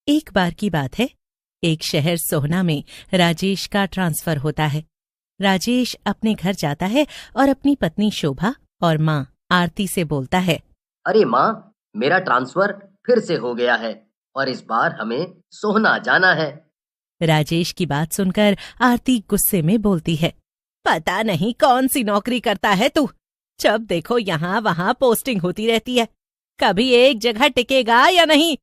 एक बार की बात है, एक शहर सोहना में राजेश का ट्रांसफर होता है। राजेश अपने घर जाता है और अपनी पत्नी शोभा और माँ आरती से बोलता है, अरे माँ, मेरा ट्रांसफर फिर से हो गया है और इस बार हमें सोहना जाना है। राजेश की बात सुनकर आरती गुस्से में बोलती है, पता नहीं कौन सी नौकरी करता है तू। जब देखो यहाँ वहाँ पोस्टिंग होती रहती है, कभी एक जगह टिकेगा या नहीं।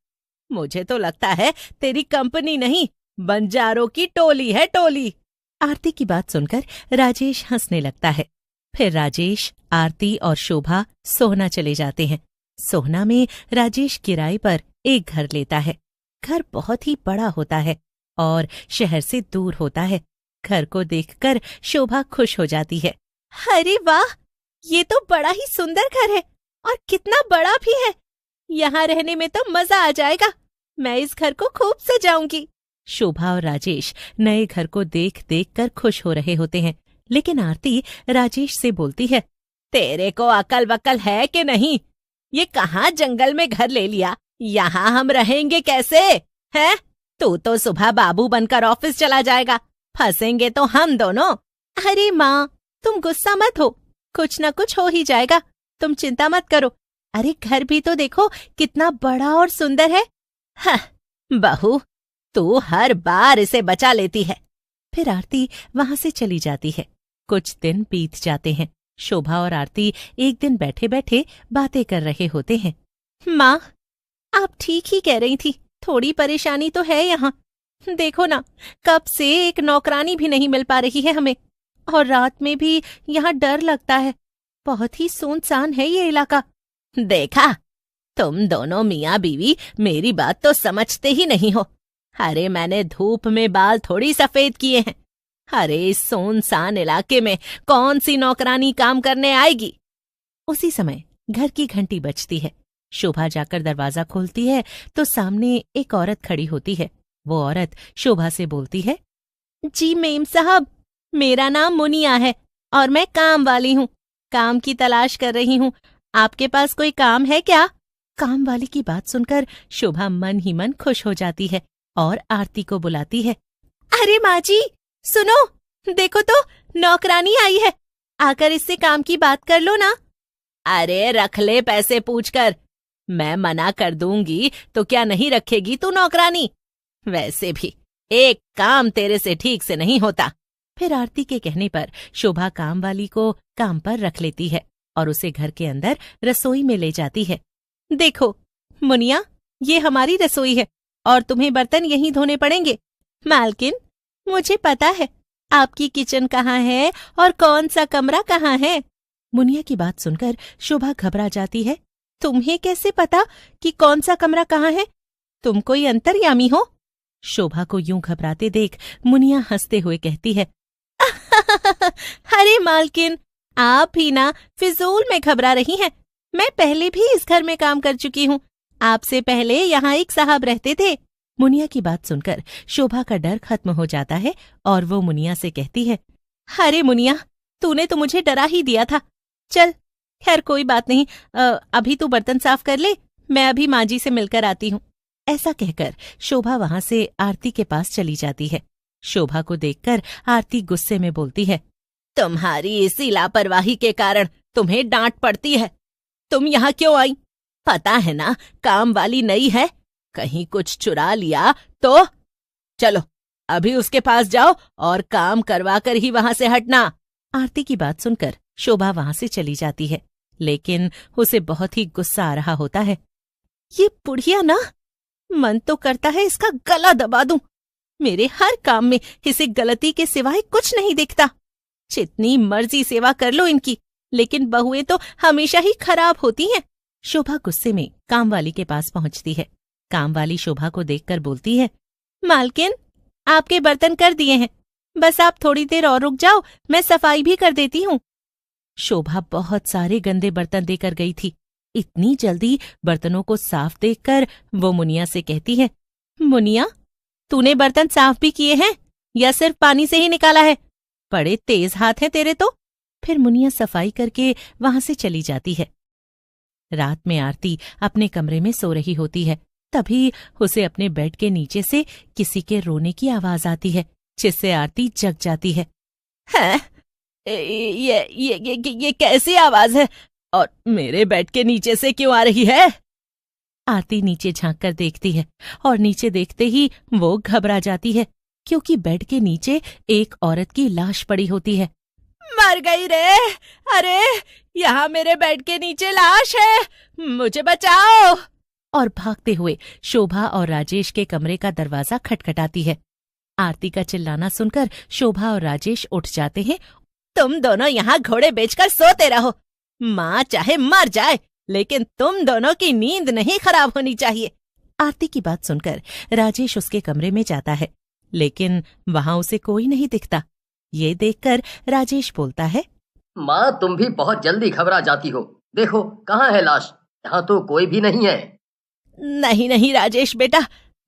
मुझे तो लगता है तेरी कंपनी नहीं, बंजारों की टोली है, टोली। आरती की बात सुनकर राजेश हंसने लगता है। फिर राजेश, आरती और शोभा सोहना चले जाते हैं। सोहना में राजेश किराए पर एक घर लेता है। घर बहुत ही बड़ा होता है और शहर से दूर होता है। घर को देखकर शोभा खुश हो जाती है। अरे वाह, ये तो बड़ा ही सुंदर घर है और कितना बड़ा भी है। यहाँ रहने में तो मजा आ जाएगा। मैं इस घर को खूब सजाऊंगी। शोभा और राजेश नए घर को देख देख कर खुश हो रहे होते हैं, लेकिन आरती राजेश से बोलती है, तेरे को अकल वकल है कि नहीं? ये कहाँ जंगल में घर ले लिया? यहाँ हम रहेंगे कैसे? हैं? तू तो सुबह बाबू बनकर ऑफिस चला जाएगा, फंसेंगे तो हम दोनों। अरे माँ, तुम गुस्सा मत हो, कुछ न कुछ हो ही जाएगा, तुम चिंता मत करो। अरे घर भी तो देखो कितना बड़ा और सुंदर है। हाँ, बहू, तू हर बार इसे बचा लेती है। फिर आरती वहां से चली जाती है। कुछ दिन बीत जाते हैं। शोभा और आरती एक दिन बैठे बैठे बातें कर रहे होते हैं। माँ, आप ठीक ही कह रही थी, थोड़ी परेशानी तो है यहाँ। देखो ना, कब से एक नौकरानी भी नहीं मिल पा रही है हमें, और रात में भी यहाँ डर लगता है। बहुत ही सुनसान है ये इलाका। देखा, तुम दोनों मियाँ बीवी मेरी बात तो समझते ही नहीं हो। अरे मैंने धूप में बाल थोड़ी सफेद किए हैं। अरे इस सुनसान इलाके में कौन सी नौकरानी काम करने आएगी? उसी समय घर की घंटी बजती है। शोभा जाकर दरवाजा खोलती है तो सामने एक औरत खड़ी होती है। वो औरत शोभा से बोलती है, जी मेम साहब, मेरा नाम मुनिया है और मैं काम वाली हूँ। काम की तलाश कर रही हूँ। आपके पास कोई काम है क्या? काम वाली की बात सुनकर शोभा मन ही मन खुश हो जाती है और आरती को बुलाती है। अरे माँ जी, सुनो, देखो तो नौकरानी आई है, आकर इससे काम की बात कर लो ना। अरे रख ले पैसे पूछकर, मैं मना कर दूंगी तो क्या नहीं रखेगी तू नौकरानी? वैसे भी एक काम तेरे से ठीक से नहीं होता। फिर आरती के कहने पर शोभा काम वाली को काम पर रख लेती है और उसे घर के अंदर रसोई में ले जाती है। देखो मुनिया, ये हमारी रसोई है और तुम्हें बर्तन यहीं धोने पड़ेंगे। मालकिन, मुझे पता है आपकी किचन कहाँ है और कौन सा कमरा कहाँ है। मुनिया की बात सुनकर शोभा घबरा जाती है। तुम्हें कैसे पता कि कौन सा कमरा कहाँ है? तुम कोई अंतर्यामी हो? शोभा को यूं घबराते देख मुनिया हंसते हुए कहती है, अरे मालकिन, आप भी ना फिजूल में घबरा रही हैं। मैं पहले भी इस घर में काम कर चुकी हूँ। आपसे पहले यहाँ एक साहब रहते थे। मुनिया की बात सुनकर शोभा का डर खत्म हो जाता है और वो मुनिया से कहती है, अरे मुनिया, तूने तो मुझे डरा ही दिया था। चल, खैर कोई बात नहीं, अभी तू बर्तन साफ कर ले, मैं अभी माँ जी से मिलकर आती हूँ। ऐसा कहकर शोभा वहां से आरती के पास चली जाती है। शोभा को देखकर आरती गुस्से में बोलती है, तुम्हारी इसी लापरवाही के कारण तुम्हें डांट पड़ती है। तुम यहाँ क्यों आई? पता है ना काम वाली नई है, कहीं कुछ चुरा लिया तो? चलो अभी उसके पास जाओ और काम करवा कर ही वहां से हटना। आरती की बात सुनकर शोभा वहां से चली जाती है, लेकिन उसे बहुत ही गुस्सा आ रहा होता है। ये बुढ़िया ना, मन तो करता है इसका गला दबा दूं। मेरे हर काम में इसे गलती के सिवाय कुछ नहीं दिखता। जितनी मर्जी सेवा कर लो इनकी, लेकिन बहुएं तो हमेशा ही खराब होती हैं। शोभा गुस्से में कामवाली के पास पहुंचती है। कामवाली शोभा को देखकर बोलती है, मालकिन, आपके बर्तन कर दिए हैं, बस आप थोड़ी देर और रुक जाओ, मैं सफाई भी कर देती हूँ। शोभा बहुत सारे गंदे बर्तन देकर गई थी। इतनी जल्दी बर्तनों को साफ देखकर वो मुनिया से कहती है, मुनिया, तूने बर्तन साफ भी किए हैं या सिर्फ पानी से ही निकाला है? बड़े तेज हाथ हैं तेरे तो। फिर मुनिया सफाई करके वहां से चली जाती है। रात में आरती अपने कमरे में सो रही होती है, तभी उसे अपने बेड के नीचे से किसी के रोने की आवाज आती है, जिससे आरती जग जाती है। हैं? ये कैसी आवाज है और मेरे बेड के नीचे से क्यों आ रही है? आरती नीचे झांक कर देखती है और नीचे देखते ही वो घबरा जाती है, क्योंकि बेड के नीचे एक औरत की लाश पड़ी होती है। मर गई रे! अरे, यहाँ मेरे बेड के नीचे लाश है, मुझे बचाओ! और भागते हुए शोभा और राजेश के कमरे का दरवाजा खटखटाती है। आरती का चिल्लाना सुनकर शोभा और राजेश उठ जाते हैं। तुम दोनों यहाँ घोड़े बेचकर सोते रहो, माँ चाहे मर जाए, लेकिन तुम दोनों की नींद नहीं खराब होनी चाहिए। आरती की बात सुनकर राजेश उसके कमरे में जाता है, लेकिन वहां उसे कोई नहीं दिखता। ये देखकर राजेश बोलता है, माँ तुम भी बहुत जल्दी घबरा जाती हो, देखो कहाँ है लाश, यहाँ तो कोई भी नहीं है। नहीं राजेश बेटा,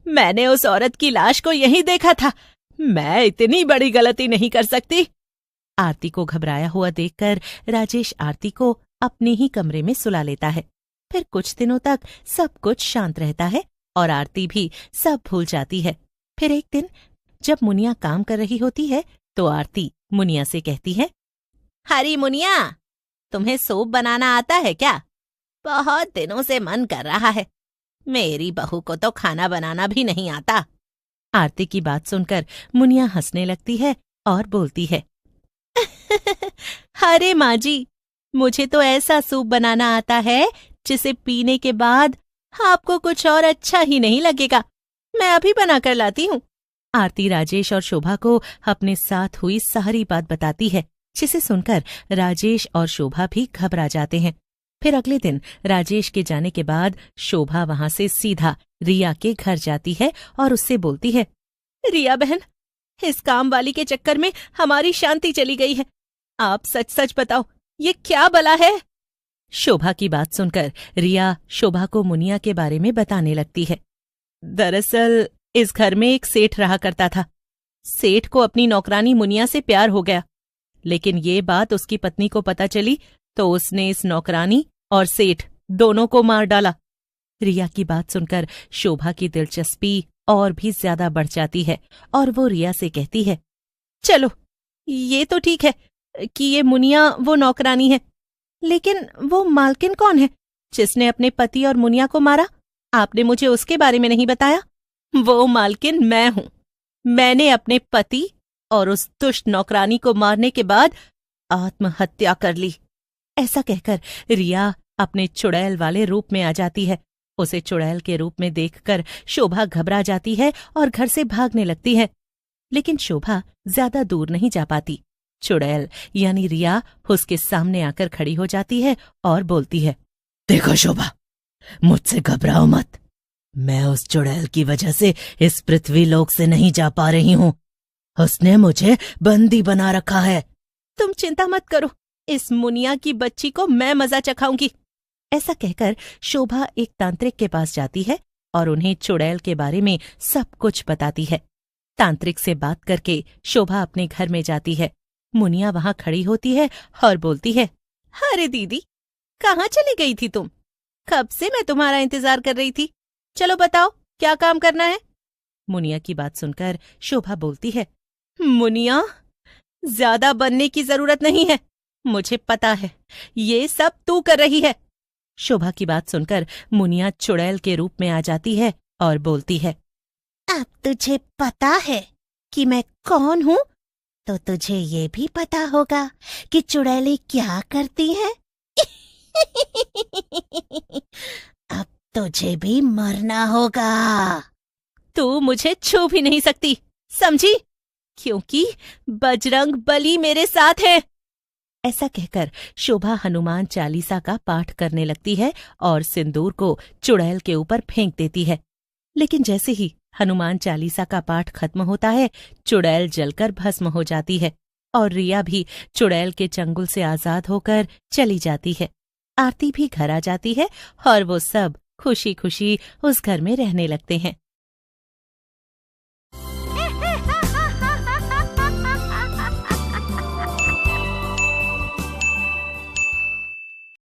मैंने उस औरत की लाश को यहीं देखा था, मैं इतनी बड़ी गलती नहीं कर सकती। आरती को घबराया हुआ देखकर राजेश आरती को अपने ही कमरे में सुला लेता है। फिर कुछ दिनों तक सब कुछ शांत रहता है और आरती भी सब भूल जाती है। फिर एक दिन जब मुनिया काम कर रही होती है तो आरती मुनिया से कहती है, हरी मुनिया, तुम्हें सूप बनाना आता है क्या? बहुत दिनों से मन कर रहा है, मेरी बहू को तो खाना बनाना भी नहीं आता। आरती की बात सुनकर मुनिया हंसने लगती है और बोलती है, अरे माँ जी, मुझे तो ऐसा सूप बनाना आता है जिसे पीने के बाद आपको कुछ और अच्छा ही नहीं लगेगा। मैं अभी बना कर लाती हूँ। आरती राजेश और शोभा को अपने साथ हुई सारी बात बताती है, जिसे सुनकर राजेश और शोभा भी घबरा जाते हैं। फिर अगले दिन राजेश के जाने के बाद शोभा वहां से सीधा रिया के घर जाती है और उससे बोलती है, रिया बहन, इस काम वाली के चक्कर में हमारी शांति चली गई है। आप सच सच बताओ, ये क्या बला है? शोभा की बात सुनकर रिया शोभा को मुनिया के बारे में बताने लगती है। दरअसल इस घर में एक सेठ रहा करता था। सेठ को अपनी नौकरानी मुनिया से प्यार हो गया, लेकिन ये बात उसकी पत्नी को पता चली तो उसने इस नौकरानी और सेठ दोनों को मार डाला। रिया की बात सुनकर शोभा की दिलचस्पी और भी ज्यादा बढ़ जाती है और वो रिया से कहती है, चलो ये तो ठीक है कि ये मुनिया वो नौकरानी है, लेकिन वो मालकिन कौन है जिसने अपने पति और मुनिया को मारा? आपने मुझे उसके बारे में नहीं बताया। वो मालकिन मैं हूं। मैंने अपने पति और उस दुष्ट नौकरानी को मारने के बाद आत्महत्या कर ली। ऐसा कहकर रिया अपने चुड़ैल वाले रूप में आ जाती है। उसे चुड़ैल के रूप में देखकर शोभा घबरा जाती है और घर से भागने लगती है, लेकिन शोभा ज्यादा दूर नहीं जा पाती। चुड़ैल यानी रिया उसके सामने आकर खड़ी हो जाती है और बोलती है, देखो शोभा, मुझसे घबराओ मत। मैं उस चुड़ैल की वजह से इस पृथ्वी लोक से नहीं जा पा रही हूँ। उसने मुझे बंदी बना रखा है। तुम चिंता मत करो, इस मुनिया की बच्ची को मैं मजा चखाऊंगी। ऐसा कहकर शोभा एक तांत्रिक के पास जाती है और उन्हें चुड़ैल के बारे में सब कुछ बताती है। तांत्रिक से बात करके शोभा अपने घर में जाती है। मुनिया वहां खड़ी होती है और बोलती है, अरे दीदी, कहाँ चली गई थी तुम? कब से मैं तुम्हारा इंतजार कर रही थी। चलो बताओ, क्या काम करना है? मुनिया की बात सुनकर शोभा बोलती है, मुनिया, ज्यादा बनने की जरूरत नहीं है, मुझे पता है ये सब तू कर रही है। शोभा की बात सुनकर मुनिया चुड़ैल के रूप में आ जाती है और बोलती है, अब तुझे पता है कि मैं कौन हूँ, तो तुझे ये भी पता होगा कि चुड़ैलें क्या करती हैं। अब तुझे भी मरना होगा। तू मुझे छू भी नहीं सकती, समझी? क्योंकि बजरंग बली मेरे साथ है। ऐसा कहकर शोभा हनुमान चालीसा का पाठ करने लगती है और सिंदूर को चुड़ैल के ऊपर फेंक देती है। लेकिन जैसे ही हनुमान चालीसा का पाठ खत्म होता है, चुड़ैल जलकर भस्म हो जाती है और रिया भी चुड़ैल के चंगुल से आजाद होकर चली जाती है। आरती भी घर आ जाती है और वो सब खुशी खुशी उस घर में रहने लगते हैं।